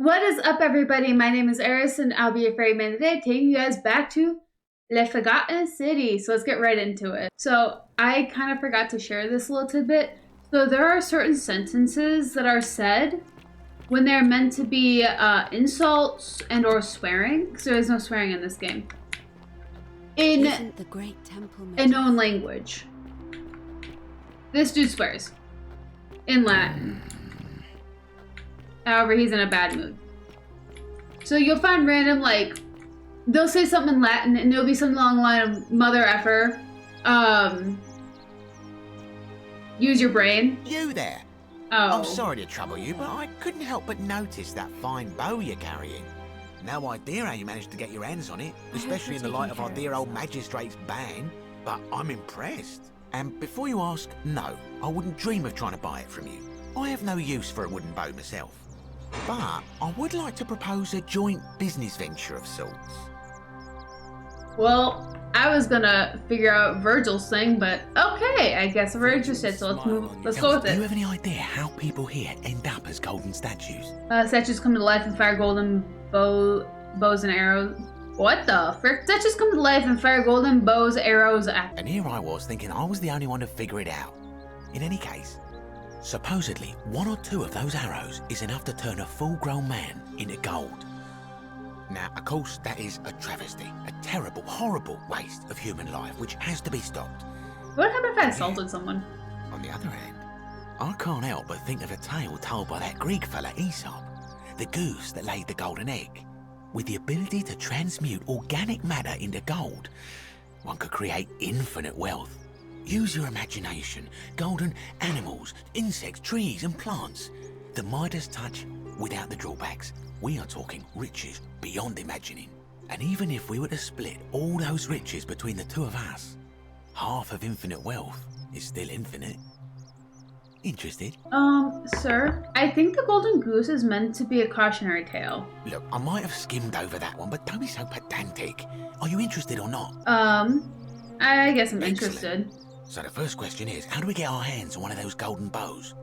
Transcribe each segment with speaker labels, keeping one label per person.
Speaker 1: What is up, everybody? My name is Eris, and I'll be your fairy man today, taking you guys back to the Forgotten City. So let's get right into it. So I kind of forgot to share this little tidbit. So there are certain sentences that are said when they're meant to be insults and or swearing, because there is no swearing in this game, in
Speaker 2: the great temple
Speaker 1: a known language. This dude swears in Latin. However, he's in a bad mood. So you'll find random, like, they'll say something in Latin and it'll be something along the line of mother effer, use your brain.
Speaker 3: You there?
Speaker 1: Oh.
Speaker 3: I'm sorry to trouble you, but I couldn't help but notice that fine bow you're carrying. No idea how you managed to get your hands on it, especially in the light of our dear old magistrate's ban, but I'm impressed. And before you ask, no, I wouldn't dream of trying to buy it from you. I have no use for a wooden bow myself. But I would like to propose a joint business venture of sorts.
Speaker 1: Well, I was gonna figure out Virgil's thing, but okay, I guess we're interested, so let's go with
Speaker 3: Do you
Speaker 1: it.
Speaker 3: have any idea how people here end up as golden statues?
Speaker 1: Statues come to life and fire golden bows and arrows. What the frick? Statues come to life and fire golden bows, arrows,
Speaker 3: And here I was thinking I was the only one to figure it out. In any case, supposedly, one or two of those arrows is enough to turn a full-grown man into gold. Now, of course, that is a travesty, a terrible, horrible waste of human life, which has to be stopped.
Speaker 1: What happened if I assaulted someone?
Speaker 3: On the other hand, I can't help but think of a tale told by that Greek fella Aesop, the goose that laid the golden egg. With the ability to transmute organic matter into gold, one could create infinite wealth. Use your imagination. Golden animals, insects, trees and plants. The Midas touch without the drawbacks. We are talking riches beyond imagining. And even if we were to split all those riches between the two of us, half of infinite wealth is still infinite. Interested?
Speaker 1: Sir, I think the golden goose is meant to be a cautionary tale.
Speaker 3: Look, I might have skimmed over that one, but don't be so pedantic. Are you interested or not?
Speaker 1: I guess I'm
Speaker 3: Excellent.
Speaker 1: interested.
Speaker 3: So the first question is, how do we get our hands on one of those golden bows?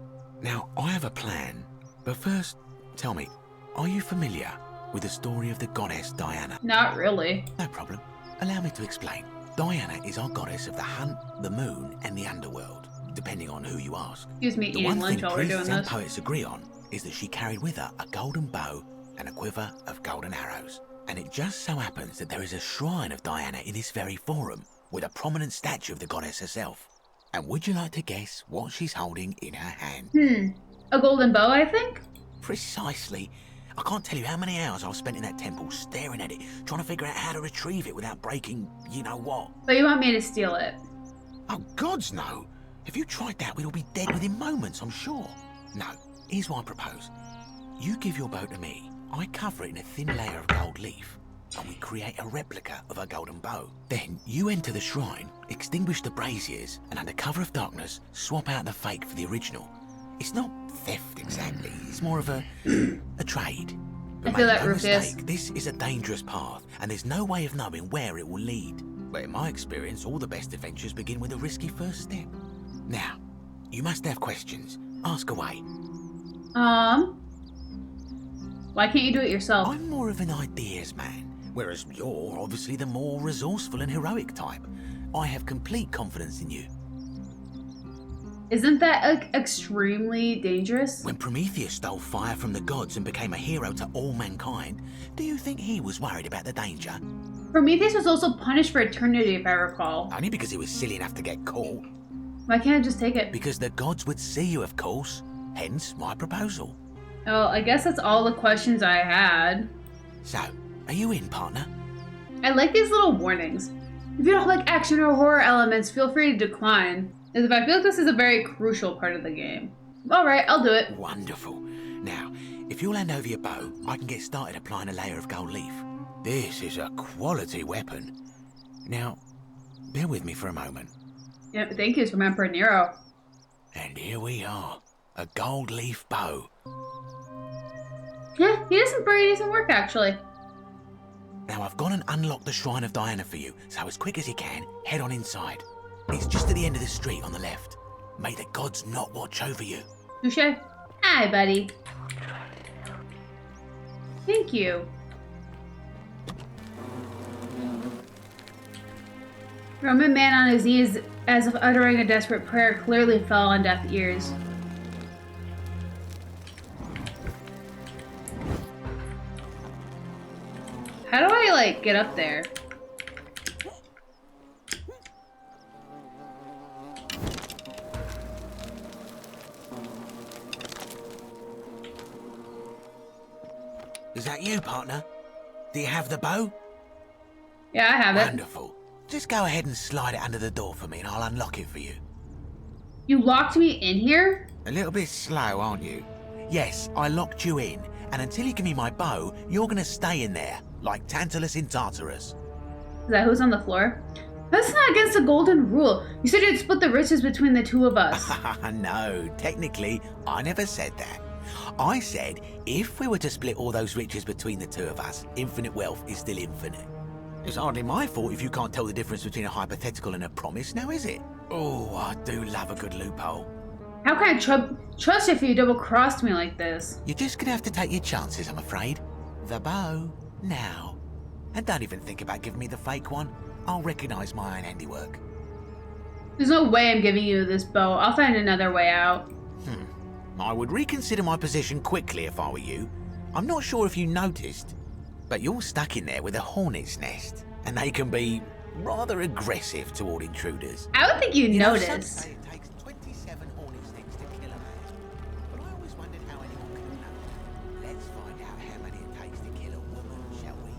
Speaker 3: Now, I have a plan, but first, tell me, are you familiar with the story of the goddess Diana?
Speaker 1: Not really.
Speaker 3: No problem. Allow me to explain. Diana is our goddess of the hunt, the moon, and the underworld, depending on who you ask.
Speaker 1: Excuse me,
Speaker 3: The
Speaker 1: eating
Speaker 3: one
Speaker 1: lunch
Speaker 3: thing
Speaker 1: while we're doing
Speaker 3: priests and
Speaker 1: this.
Speaker 3: poets agree on is that she carried with her a golden bow and a quiver of golden arrows. And it just so happens that there is a shrine of Diana in this very forum, with a prominent statue of the goddess herself. And would you like to guess what she's holding in her hand?
Speaker 1: A golden bow, I think?
Speaker 3: Precisely. I can't tell you how many hours I've spent in that temple staring at it, trying to figure out how to retrieve it without breaking you know what.
Speaker 1: But you want me to steal it?
Speaker 3: Oh, gods no. If you tried that, we'd all be dead within moments, I'm sure. No, here's what I propose. You give your bow to me, I cover it in a thin layer of gold leaf, and we create a replica of a golden bow. Then you enter the shrine, extinguish the braziers, and under cover of darkness, swap out the fake for the original. It's not theft exactly, it's more of a trade. But
Speaker 1: I feel
Speaker 3: make
Speaker 1: that,
Speaker 3: no
Speaker 1: Rufus.
Speaker 3: mistake, this is a dangerous path, and there's no way of knowing where it will lead. But in my experience, all the best adventures begin with a risky first step. Now, you must have questions. Ask away.
Speaker 1: Why can't you do it yourself?
Speaker 3: I'm more of an ideas man, whereas you're obviously the more resourceful and heroic type. I have complete confidence in you.
Speaker 1: Isn't that extremely dangerous?
Speaker 3: When Prometheus stole fire from the gods and became a hero to all mankind, do you think he was worried about the danger?
Speaker 1: Prometheus was also punished for eternity, if I recall.
Speaker 3: Only because he was silly enough to get caught.
Speaker 1: Why can't I just take it?
Speaker 3: Because the gods would see you, of course. Hence my proposal.
Speaker 1: Oh, I guess that's all the questions I had.
Speaker 3: So, are you in, partner?
Speaker 1: I like these little warnings. If you don't like action or horror elements, feel free to decline, as if I feel like this is a very crucial part of the game. Alright, I'll do it.
Speaker 3: Wonderful. Now, if you'll hand over your bow, I can get started applying a layer of gold leaf. This is a quality weapon. Now, bear with me for a moment.
Speaker 1: Yeah, thank you from Emperor Nero.
Speaker 3: And here we are, a gold leaf bow.
Speaker 1: Yeah, he does some pretty decent work, actually.
Speaker 3: Now I've gone and unlocked the Shrine of Diana for you, so as quick as you can, head on inside. It's just at the end of the street on the left. May the gods not watch over you.
Speaker 1: Touche. Hi, buddy. Thank you. Roman man on his knees, as if uttering a desperate prayer, clearly fell on deaf ears. How do I, like, get up there?
Speaker 3: Is that you, partner? Do you have the bow?
Speaker 1: Yeah, I have it.
Speaker 3: Wonderful. Just go ahead and slide it under the door for me and I'll unlock it for you.
Speaker 1: You locked me in here?
Speaker 3: A little bit slow, aren't you? Yes, I locked you in, and until you give me my bow, you're gonna stay in there, like Tantalus in Tartarus.
Speaker 1: Is that who's on the floor? That's not against the golden rule. You said you'd split the riches between the two of us.
Speaker 3: No, technically, I never said that. I said if we were to split all those riches between the two of us, infinite wealth is still infinite. It's hardly my fault if you can't tell the difference between a hypothetical and a promise, now is it? Oh, I do love a good loophole.
Speaker 1: How can I trust you if you double-crossed me like this?
Speaker 3: You're just gonna have to take your chances, I'm afraid. The bow, now. And don't even think about giving me the fake one. I'll recognise my own handiwork.
Speaker 1: There's no way I'm giving you this bow. I'll find another way out.
Speaker 3: I would reconsider my position quickly if I were you. I'm not sure if you noticed, but you're stuck in there with a hornet's nest, and they can be rather aggressive toward intruders.
Speaker 1: I don't think you
Speaker 3: know,
Speaker 1: noticed.
Speaker 3: some say it takes 27 hornet sticks to kill a man, but I always wondered how anyone could know. Let's find out how many it takes to kill a woman, shall we?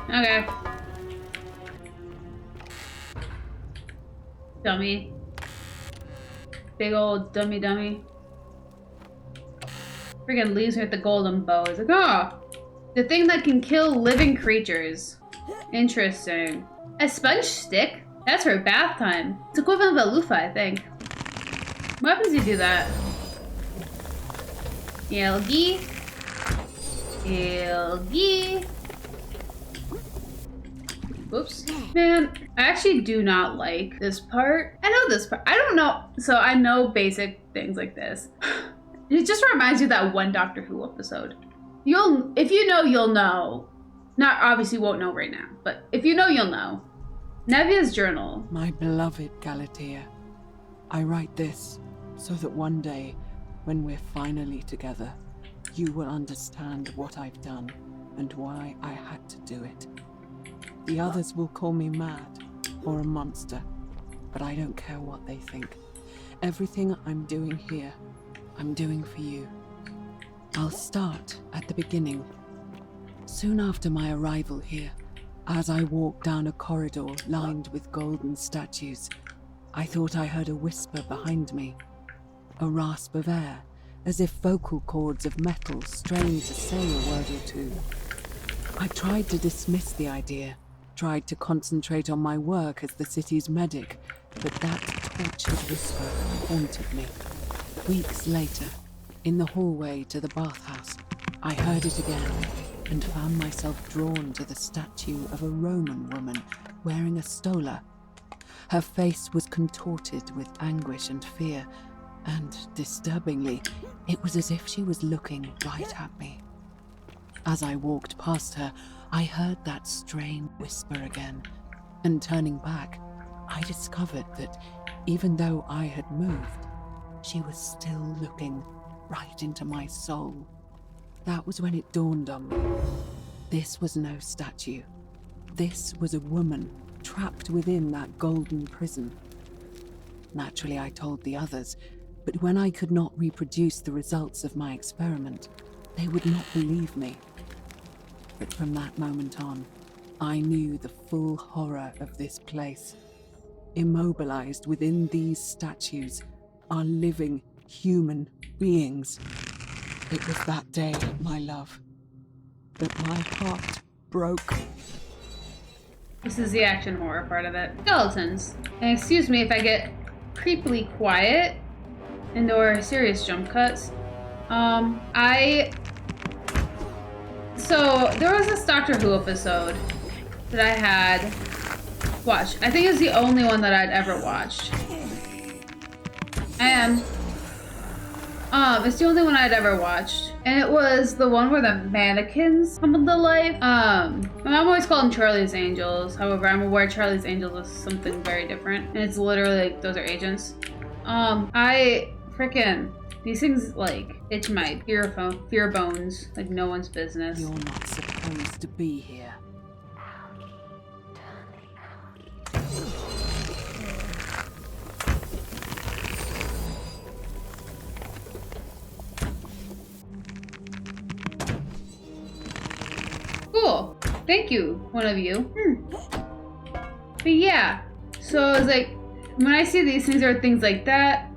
Speaker 1: Okay. Dummy. Big old dummy. Freaking leaves me with the golden bow. It's like, oh! The thing that can kill living creatures. Interesting. A sponge stick? That's for bath time. It's equivalent of a loofah, I think. What happens if you do that? Ilgi. Oops. Man, I actually do not like this part. I know this part. I don't know. So I know basic things like this. It just reminds you of that one Doctor Who episode. If you know, you'll know. Not obviously won't know right now, but if you know, you'll know. Nevia's journal.
Speaker 2: My beloved Galatea, I write this so that one day, when we're finally together, you will understand what I've done and why I had to do it. The others will call me mad or a monster, but I don't care what they think. Everything I'm doing here, I'm doing for you. I'll start at the beginning. Soon after my arrival here, as I walked down a corridor lined with golden statues, I thought I heard a whisper behind me, a rasp of air, as if vocal cords of metal strained to say a word or two. I tried to dismiss the idea, tried to concentrate on my work as the city's medic, but that tortured whisper haunted me. Weeks later, in the hallway to the bathhouse, I heard it again and found myself drawn to the statue of a Roman woman wearing a stola. Her face was contorted with anguish and fear, and disturbingly, it was as if she was looking right at me. As I walked past her, I heard that strained whisper again, and turning back, I discovered that even though I had moved, she was still looking right into my soul. That was when it dawned on me. This was no statue. This was a woman trapped within that golden prison. Naturally, I told the others, but when I could not reproduce the results of my experiment, they would not believe me. But from that moment on, I knew the full horror of this place. Immobilized within these statues are living human beings. It was that day, my love, that my heart broke.
Speaker 1: This is the action horror part of it. Skeletons. And excuse me if I get creepily quiet and or serious jump cuts. So there was this Doctor Who episode that I had Watch. I think it's the only one that I'd ever watched. I am. It's the only one I'd ever watched. And it was the one where the mannequins come to life. My mom always called them Charlie's Angels. However, I'm aware Charlie's Angels is something very different. And it's literally like, those are agents. These things like itch my fear bones like no one's business.
Speaker 2: You're not supposed to be here.
Speaker 1: Cool. Thank you, one of you. But yeah, so it's like when I see these things or things like that,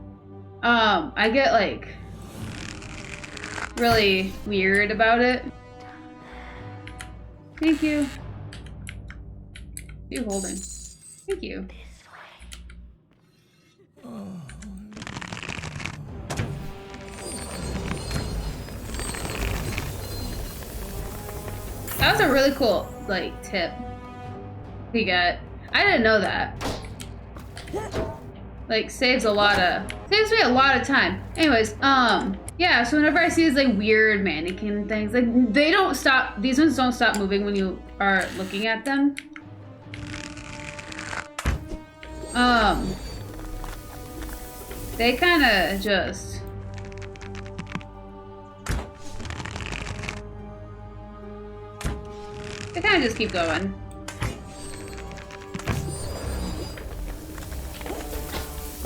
Speaker 1: I get like really weird about it. Thank you. You holding? Thank you. That was a really cool, like, tip he got. I didn't know that. Like, saves me a lot of time. Anyways, yeah, so whenever I see these, like, weird mannequin things, like, they don't stop, these ones don't stop moving when you are looking at them. They kind of just... They kind of just keep going.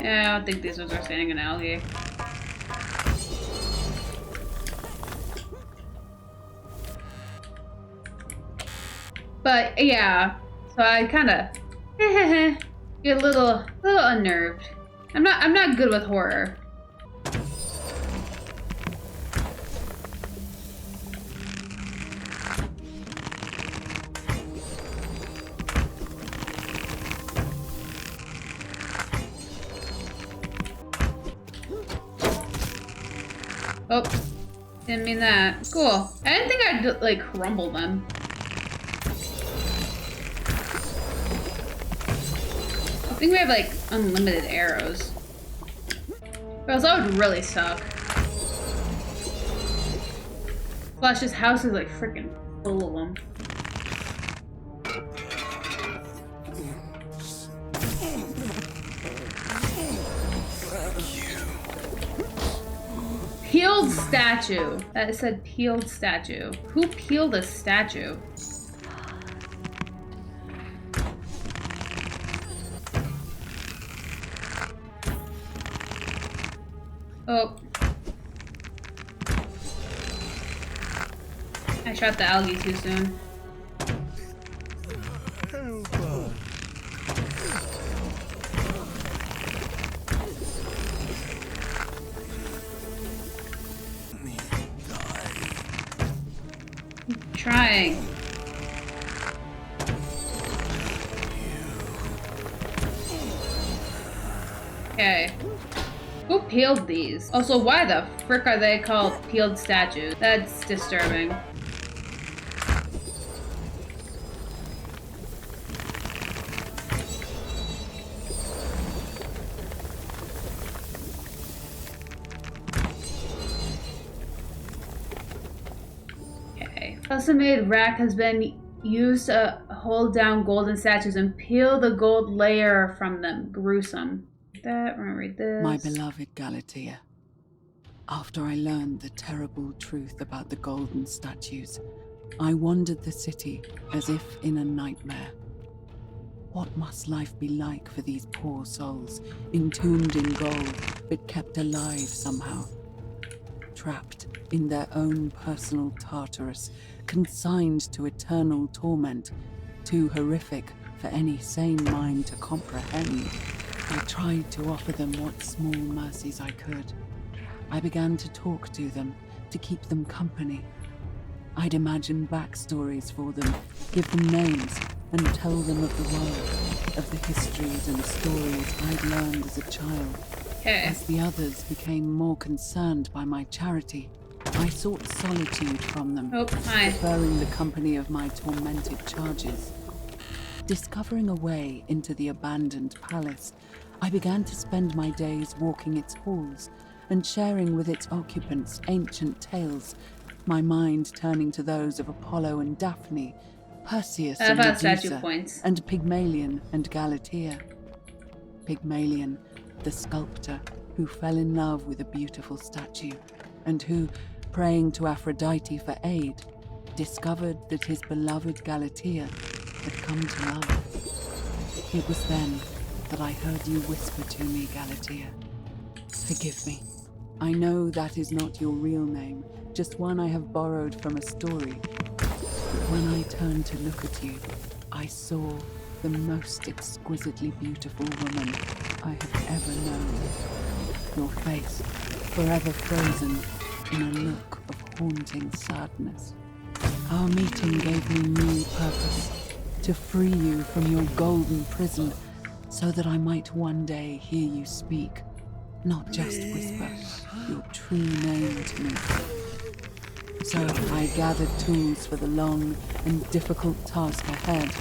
Speaker 1: Yeah, I don't think these ones are standing in algae. But yeah, so I kind of get a little unnerved. I'm not good with horror. Oh, didn't mean that. Cool. I didn't think I'd, like, crumble them. I think we have, like, unlimited arrows. Or else that would really suck. Plus, this house is, like, freaking full of them. Peeled statue. That said peeled statue. Who peeled a statue? Oh. I shot the algae too soon. Trying. Okay. Who peeled these? Also, why the frick are they called peeled statues? That's disturbing. Custom-made rack has been used to hold down golden statues and peel the gold layer from them. Gruesome. That, we're gonna read this.
Speaker 2: My beloved Galatea, after I learned the terrible truth about the golden statues, I wandered the city as if in a nightmare. What must life be like for these poor souls, entombed in gold, but kept alive somehow? Trapped in their own personal Tartarus, consigned to eternal torment, too horrific for any sane mind to comprehend. I tried to offer them what small mercies I could. I began to talk to them, to keep them company. I'd imagine backstories for them, give them names, and tell them of the world, of the histories and stories I'd learned as a child.
Speaker 1: Okay.
Speaker 2: As the others became more concerned by my charity, I sought solitude from them,
Speaker 1: Oh, hi.
Speaker 2: preferring the company of my tormented charges. Discovering a way into the abandoned palace, I began to spend my days walking its halls and sharing with its occupants ancient tales, my mind turning to those of Apollo and Daphne, Perseus and Medusa, and Pygmalion and Galatea. Pygmalion, the sculptor who fell in love with a beautiful statue, and who, praying to Aphrodite for aid, discovered that his beloved Galatea had come to life. It was then that I heard you whisper to me, Galatea. Forgive me. I know that is not your real name, just one I have borrowed from a story. But when I turned to look at you, I saw the most exquisitely beautiful woman I have ever known. Your face, forever frozen in a look of haunting sadness. Our meeting gave me new purpose, to free you from your golden prison, so that I might one day hear you speak, not just whisper your true name to me. So I gathered tools for the long and difficult task ahead,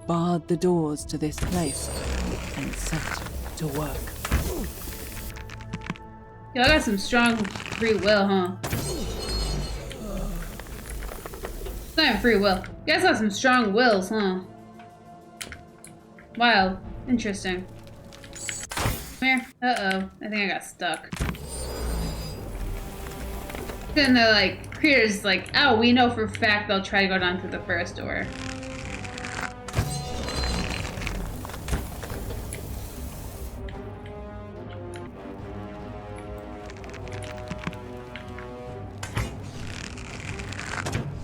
Speaker 2: barred the doors to this place, and set to work.
Speaker 1: Y'all got some strong free will, huh? It's not even free will. You guys got some strong wills, huh? Wild. Interesting. Come here. Uh-oh. I think I got stuck. Then they're like, creators like, oh, we know for a fact they'll try to go down to the first door.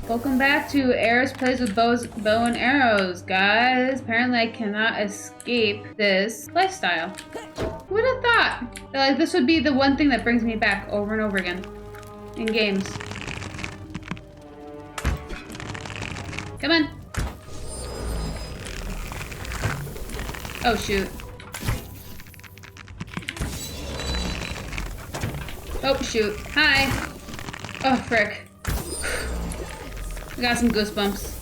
Speaker 1: Welcome back to Eris Plays with Bow and Arrows, guys. Apparently I cannot escape this lifestyle. Who would have thought that like this would be the one thing that brings me back over and over again in games? Come on. Oh shoot. Oh shoot. Hi. Oh frick. I got some goosebumps.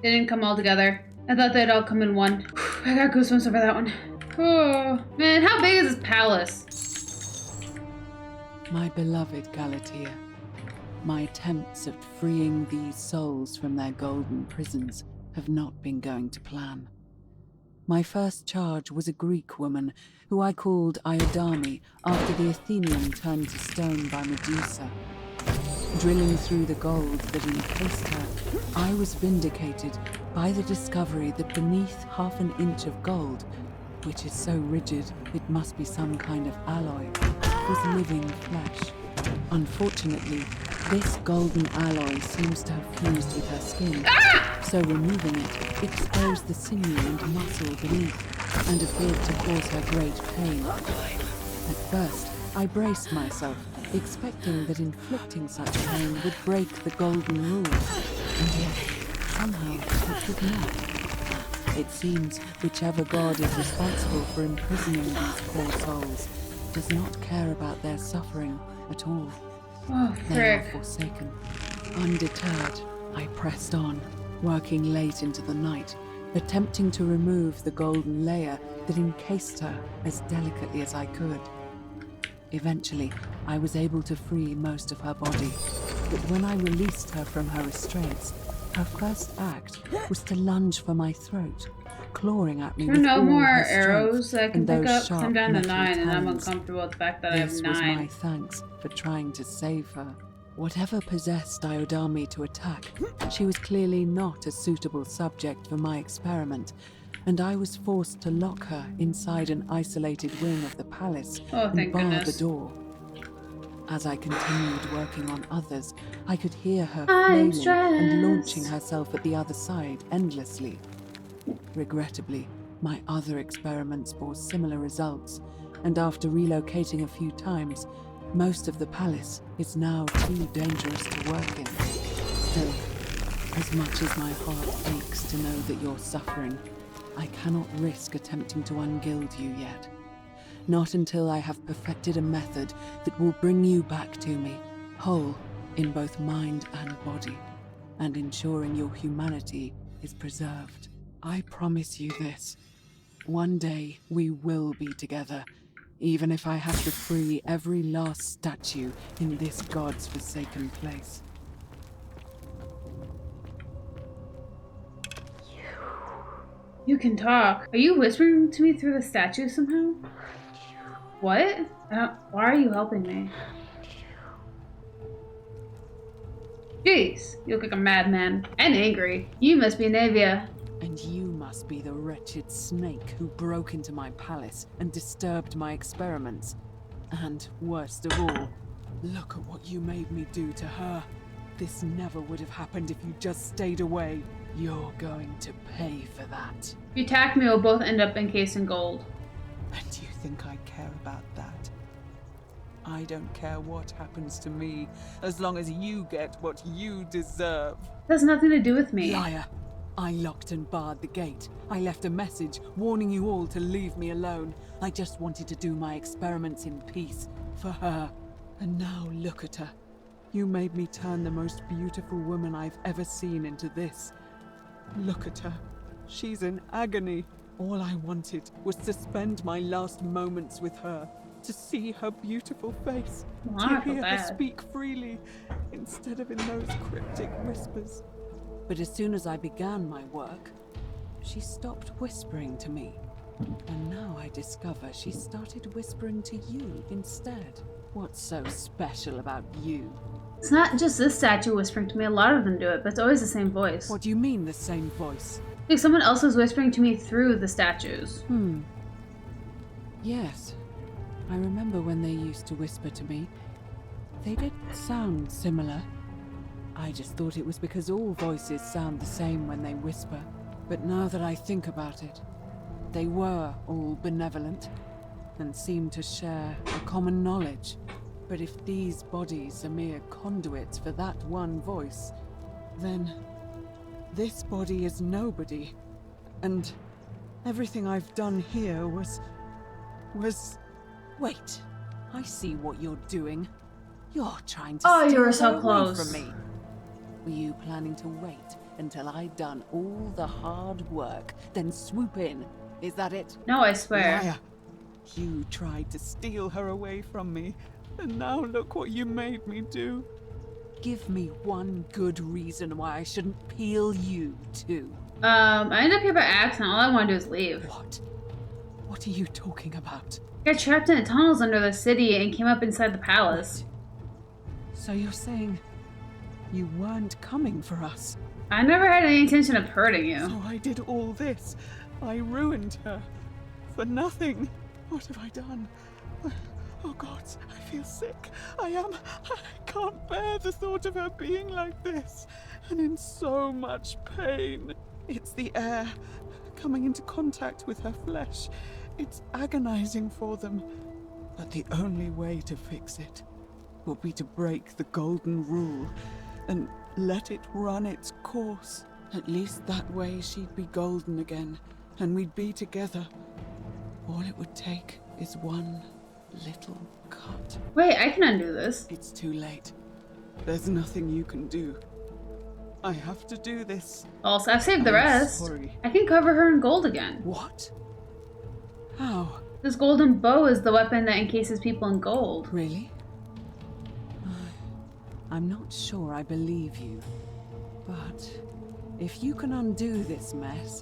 Speaker 1: They didn't come all together. I thought they'd all come in one. I got goosebumps over that one. Oh, man, how big is this palace?
Speaker 2: My beloved Galatea, my attempts at freeing these souls from their golden prisons have not been going to plan. My first charge was a Greek woman who I called Iodame after the Athenian turned to stone by Medusa. Drilling through the gold that encased her, I was vindicated by the discovery that beneath half an inch of gold, which is so rigid it must be some kind of alloy, was living flesh. Unfortunately, this golden alloy seems to have fused with her skin, so removing it exposed the sinew and muscle beneath and appeared to cause her great pain. At first, I braced myself, expecting that inflicting such pain would break the golden rule, and yet, somehow, it did not. It seems whichever god is responsible for imprisoning these poor souls does not care about their suffering at all.
Speaker 1: Oh,
Speaker 2: They are
Speaker 1: frick.
Speaker 2: forsaken. Undeterred, I pressed on, working late into the night, attempting to remove the golden layer that encased her as delicately as I could. Eventually, I was able to free most of her body, but when I released her from her restraints, her first act was to lunge for my throat, clawing at me
Speaker 1: There are
Speaker 2: with
Speaker 1: no
Speaker 2: all
Speaker 1: more
Speaker 2: her strength
Speaker 1: arrows that I can
Speaker 2: and
Speaker 1: pick
Speaker 2: those
Speaker 1: up.
Speaker 2: sharp
Speaker 1: I'm down to
Speaker 2: metal
Speaker 1: 9 and I'm
Speaker 2: talons.
Speaker 1: uncomfortable with the fact that I have
Speaker 2: This
Speaker 1: 9.
Speaker 2: was my thanks for trying to save her. Whatever possessed Iodame to attack, she was clearly not a suitable subject for my experiment, and I was forced to lock her inside an isolated wing of the palace
Speaker 1: Oh,
Speaker 2: and
Speaker 1: thank
Speaker 2: bar
Speaker 1: goodness.
Speaker 2: the door. As I continued working on others, I could hear her
Speaker 1: I'm
Speaker 2: flailing and
Speaker 1: stressed.
Speaker 2: launching herself at the other side endlessly. Regrettably, my other experiments bore similar results, and after relocating a few times, most of the palace is now too dangerous to work in. Still, as much as my heart aches to know that you're suffering, I cannot risk attempting to ungild you yet. Not until I have perfected a method that will bring you back to me, whole in both mind and body, and ensuring your humanity is preserved. I promise you this. One day we will be together, even if I have to free every last statue in this god's forsaken place.
Speaker 1: You can talk. Are you whispering to me through the statue somehow? What? Why are you helping me? Jeez, you look like a madman. And angry. You must be Navia.
Speaker 2: And you must be the wretched snake who broke into my palace and disturbed my experiments. And worst of all, look at what you made me do to her. This never would have happened if you just stayed away. You're going to pay for that.
Speaker 1: If you attack me, we'll both end up encased in gold.
Speaker 2: And you think I care about that? I don't care what happens to me, as long as you get what you deserve.
Speaker 1: That has nothing to do with me.
Speaker 2: Liar! I locked and barred the gate. I left a message warning you all to leave me alone. I just wanted to do my experiments in peace, for her. And now look at her. You made me turn the most beautiful woman I've ever seen into this. Look at her. She's in agony. All I wanted was to spend my last moments with her, to see her beautiful face, to hear her speak freely, instead of in those cryptic whispers. But as soon as I began my work, she stopped whispering to me. And now I discover she started whispering to you instead. What's so special about you?
Speaker 1: It's not just this statue whispering to me. A lot of them do it, but it's always the same voice.
Speaker 2: What do you mean, the same voice?
Speaker 1: Like someone else is whispering to me through the statues.
Speaker 2: Yes. I remember when they used to whisper to me. They did sound similar. I just thought it was because all voices sound the same when they whisper. But now that I think about it, they were all benevolent and seemed to share a common knowledge. But if these bodies are mere conduits for that one voice, then this body is nobody. And everything I've done here was... Wait, I see what you're doing. You're trying to steal
Speaker 1: you were
Speaker 2: her
Speaker 1: so
Speaker 2: away
Speaker 1: close
Speaker 2: from me. Were you planning to wait until I'd done all the hard work, then swoop in? Is that it?
Speaker 1: No, I swear.
Speaker 2: Liar. You tried to steal her away from me, and now look what you made me do. Give me one good reason why I shouldn't peel you too.
Speaker 1: I ended up here by accident. All I want to do is leave.
Speaker 2: What? What are you talking about?
Speaker 1: I got trapped in the tunnels under the city and came up inside the palace.
Speaker 2: So you're saying you weren't coming for us?
Speaker 1: I never had any intention of hurting you.
Speaker 2: So I did all this. I ruined her. For nothing. What have I done? Oh God, I feel sick. I can't bear the thought of her being like this. And in so much pain. It's the air coming into contact with her flesh. It's agonizing for them. But the only way to fix it will be to break the golden rule and let it run its course. At least that way she'd be golden again, and we'd be together. All it would take is one little cut.
Speaker 1: Wait, I can undo this.
Speaker 2: It's too late. There's nothing you can do. I have to do this.
Speaker 1: Also, I've saved the rest.
Speaker 2: Sorry.
Speaker 1: I can cover her in gold again.
Speaker 2: What? How?
Speaker 1: This golden bow is the weapon that encases people in gold.
Speaker 2: Really? I'm not sure I believe you. But if you can undo this mess,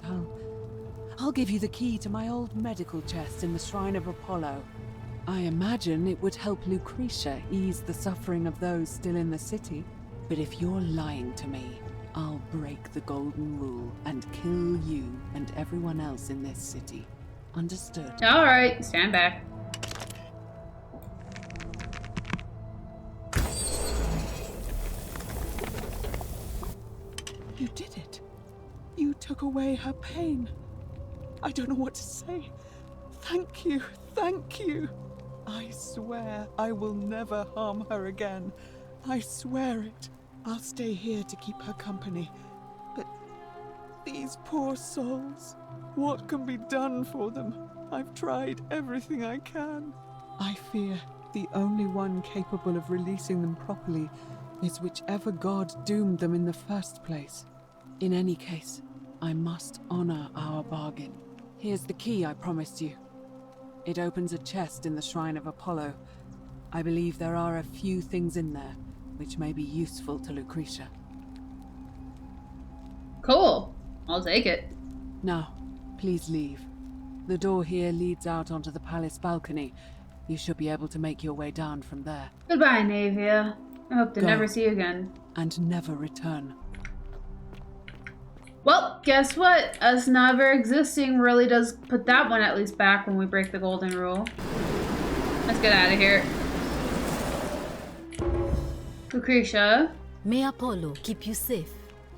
Speaker 2: I'll give you the key to my old medical chest in the Shrine of Apollo. I imagine it would help Lucretia ease the suffering of those still in the city. But if you're lying to me, I'll break the golden rule and kill you and everyone else in this city. Understood?
Speaker 1: Alright, stand back.
Speaker 2: You did it. You took away her pain. I don't know what to say. Thank you, thank you. I swear I will never harm her again. I swear it. I'll stay here to keep her company. But these poor souls, what can be done for them? I've tried everything I can. I fear the only one capable of releasing them properly is whichever god doomed them in the first place. In any case, I must honor our bargain. Here's the key I promised you. It opens a chest in the Shrine of Apollo. I believe there are a few things in there which may be useful to Lucretia.
Speaker 1: Cool. I'll take it.
Speaker 2: Now, please leave. The door here leads out onto the palace balcony. You should be able to make your way down from there.
Speaker 1: Goodbye, Navia. I hope to
Speaker 2: Go.
Speaker 1: never see you again.
Speaker 2: And never return.
Speaker 1: Well, guess what? Us never existing really does put that one at least back when we break the golden rule. Let's get out of here. Lucretia.
Speaker 4: May Apollo keep you safe.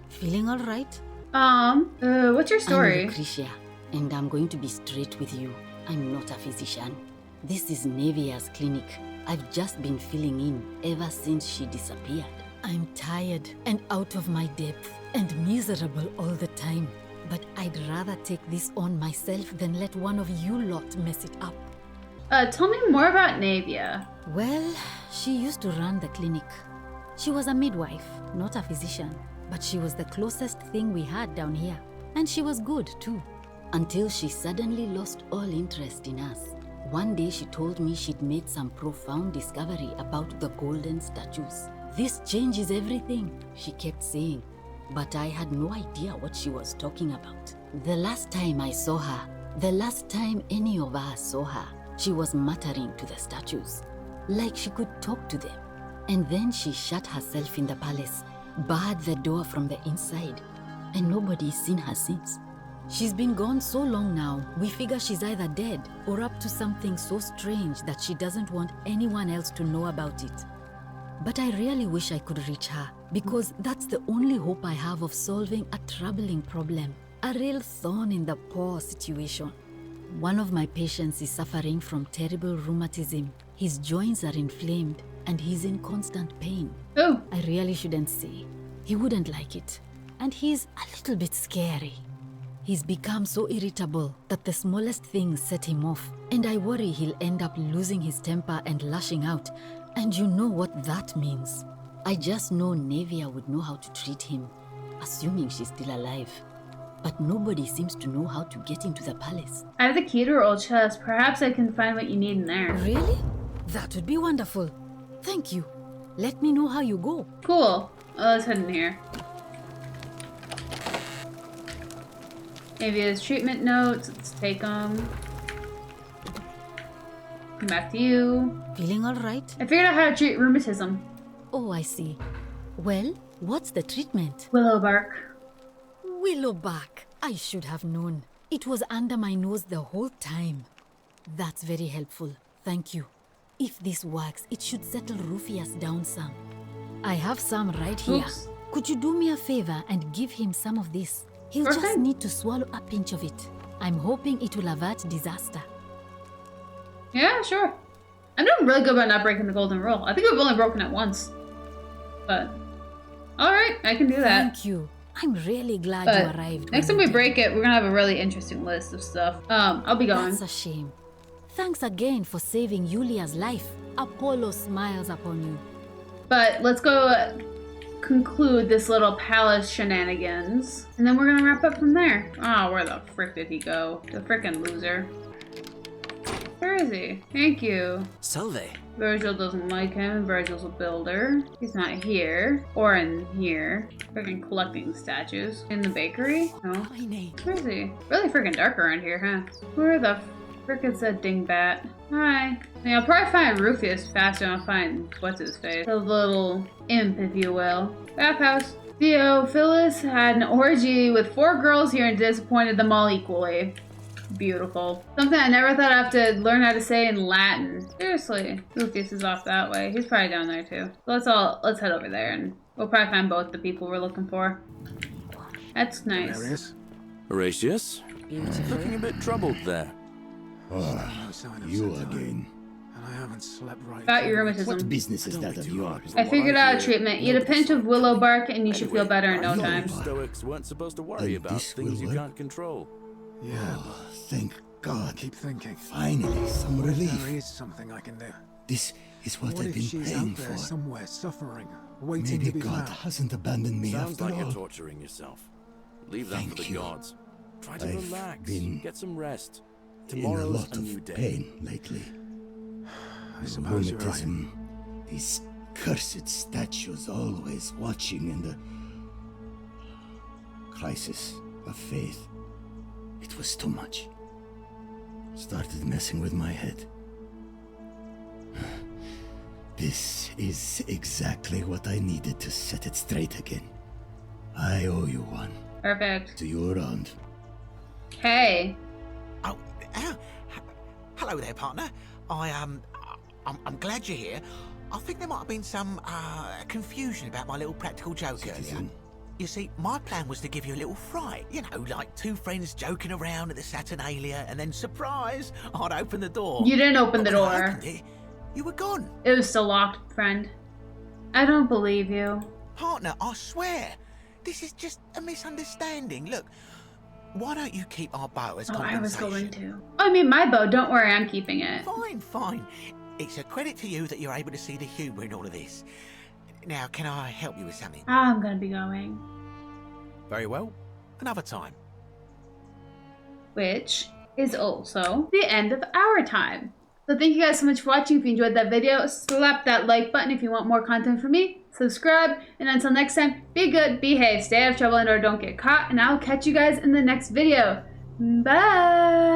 Speaker 4: Feeling alright?
Speaker 1: What's your
Speaker 4: I'm
Speaker 1: story?
Speaker 4: Lucretia, and I'm going to be straight with you. I'm not a physician. This is Navia's clinic. I've just been filling in ever since she disappeared. I'm tired and out of my depth and miserable all the time. But I'd rather take this on myself than let one of you lot mess it up.
Speaker 1: Tell me more about Navia.
Speaker 4: Well, she used to run the clinic. She was a midwife, not a physician. But she was the closest thing we had down here. And she was good, too. Until she suddenly lost all interest in us. One day she told me she'd made some profound discovery about the golden statues. This changes everything, she kept saying. But I had no idea what she was talking about. The last time I saw her, the last time any of us saw her, she was muttering to the statues. Like she could talk to them. And then she shut herself in the palace, barred the door from the inside, and nobody's seen her since. She's been gone so long now, we figure she's either dead or up to something so strange that she doesn't want anyone else to know about it. But I really wish I could reach her, because that's the only hope I have of solving a troubling problem, a real thorn in the paw situation. One of my patients is suffering from terrible rheumatism. His joints are inflamed, and he's in constant pain.
Speaker 1: Oh.
Speaker 4: I really shouldn't say. He wouldn't like it. And he's a little bit scary. He's become so irritable that the smallest things set him off. And I worry he'll end up losing his temper and lashing out. And you know what that means. I just know Navia would know how to treat him, assuming she's still alive. But nobody seems to know how to get into the palace.
Speaker 1: I have the key to her old chest. Perhaps I can find what you need in there.
Speaker 4: Really? That would be wonderful. Thank you. Let me know how you go.
Speaker 1: Cool. Let's head in here. Navia's treatment notes. Let's take them. Come back to you.
Speaker 4: Feeling alright?
Speaker 1: I figured out how to treat rheumatism.
Speaker 4: Oh, I see. Well, what's the treatment?
Speaker 1: Willow bark.
Speaker 4: Willowbark. I should have known. It was under my nose the whole time. That's very helpful. Thank you. If this works, it should settle Rufius down some. I have some right here.
Speaker 1: Oops.
Speaker 4: Could you do me a favor and give him some of this? He'll
Speaker 1: Sure
Speaker 4: just
Speaker 1: thing.
Speaker 4: need to swallow a pinch of it. I'm hoping it will avert disaster.
Speaker 1: Yeah, sure. I'm doing really good about not breaking the golden rule. I think we've only broken it once. But, alright, I can do that.
Speaker 4: Thank you. I'm really glad
Speaker 1: But
Speaker 4: you arrived.
Speaker 1: next
Speaker 4: when
Speaker 1: time we
Speaker 4: you
Speaker 1: break it, we're gonna have a really interesting list of stuff. I'll be
Speaker 4: did.
Speaker 1: going.
Speaker 4: That's a shame. Thanks again for saving Yulia's life. Apollo smiles upon you.
Speaker 1: But let's go conclude this little palace shenanigans. And then we're gonna wrap up from there. Oh, where the frick did he go? The frickin' loser. Where is he? Thank you.
Speaker 3: Salve.
Speaker 1: Virgil doesn't like him. Virgil's a builder. He's not here. Or in here. Freaking collecting statues. In the bakery? No. Where is he? Really freaking dark around here, huh? Where the frick is that dingbat? Hi. Yeah, I'll probably find Rufius faster than I'll find what's-his-face. The little imp, if you will. Bathhouse. Theophilus had an orgy with 4 girls here and disappointed them all equally. Beautiful. Something I never thought I'd have to learn how to say in Latin. Seriously. Rufius is off that way. He's probably down there too. So let's head over there and we'll probably find both the people we're looking for. That's nice.
Speaker 5: Horatius?
Speaker 2: Beautiful.
Speaker 5: Looking a bit troubled there.
Speaker 6: You again.
Speaker 7: And I haven't slept right.
Speaker 1: Got your
Speaker 6: What
Speaker 1: rheumatism.
Speaker 6: business is that of yours?
Speaker 1: I figured out a treatment. Eat a pinch of willow bark and you should feel better in no
Speaker 5: I thought
Speaker 1: time.
Speaker 5: you Stoics weren't supposed to worry
Speaker 6: And
Speaker 5: about
Speaker 6: this
Speaker 5: things
Speaker 6: will
Speaker 5: you
Speaker 6: work?
Speaker 5: can't control.
Speaker 7: Yeah,
Speaker 6: Oh, thank God.
Speaker 7: keep thinking.
Speaker 6: Finally, some
Speaker 7: What if
Speaker 6: relief.
Speaker 7: there is something I can do?
Speaker 6: This is what
Speaker 7: What
Speaker 6: I've
Speaker 7: if
Speaker 6: been
Speaker 7: she's
Speaker 6: praying
Speaker 7: out there
Speaker 6: for.
Speaker 7: somewhere suffering, waiting
Speaker 6: Maybe
Speaker 7: to be
Speaker 6: God
Speaker 7: found?
Speaker 6: hasn't abandoned me
Speaker 5: Sounds
Speaker 6: after
Speaker 5: like
Speaker 6: all.
Speaker 5: you're torturing yourself. Leave that for
Speaker 6: Thank
Speaker 5: the
Speaker 6: you.
Speaker 5: gods. Try to
Speaker 6: I've
Speaker 5: relax.
Speaker 6: been
Speaker 5: Get some rest.
Speaker 6: in a
Speaker 5: Tomorrow's
Speaker 6: lot
Speaker 5: a new
Speaker 6: of
Speaker 5: day.
Speaker 6: pain lately.
Speaker 7: I suppose you're right.
Speaker 6: Rheumatism, these cursed statues always watching, and the crisis of faith. It was too much. Started messing with my head. This is exactly what I needed to set it straight again. I owe you one.
Speaker 1: Perfect.
Speaker 6: See you around.
Speaker 1: Hey.
Speaker 3: Oh, hello there, partner. I'm glad you're here. I think there might have been some confusion about my little practical joke earlier.
Speaker 6: Citizen.
Speaker 3: You see, my plan was to give you a little fright. You know, like two friends joking around at the Saturnalia, and then surprise, I'd open the door.
Speaker 1: You didn't open the
Speaker 3: But when I
Speaker 1: door.
Speaker 3: opened it, you were gone.
Speaker 1: It was still locked, friend. I don't believe you.
Speaker 3: Partner, I swear, this is just a misunderstanding. Look, why don't you keep our bow as
Speaker 1: Oh, I was
Speaker 3: compensation?
Speaker 1: going to. I mean, my bow. Don't worry, I'm keeping it.
Speaker 3: Fine, fine. It's a credit to you that you're able to see the humour in all of this. Now, can I help you with something?
Speaker 1: I'm gonna be going.
Speaker 3: Very well. Another time.
Speaker 1: Which is also the end of our time. So thank you guys so much for watching. If you enjoyed that video, slap that like button if you want more content from me. Subscribe, and until next time, be good, behave, stay out of trouble, and or don't get caught, and I'll catch you guys in the next video. Bye!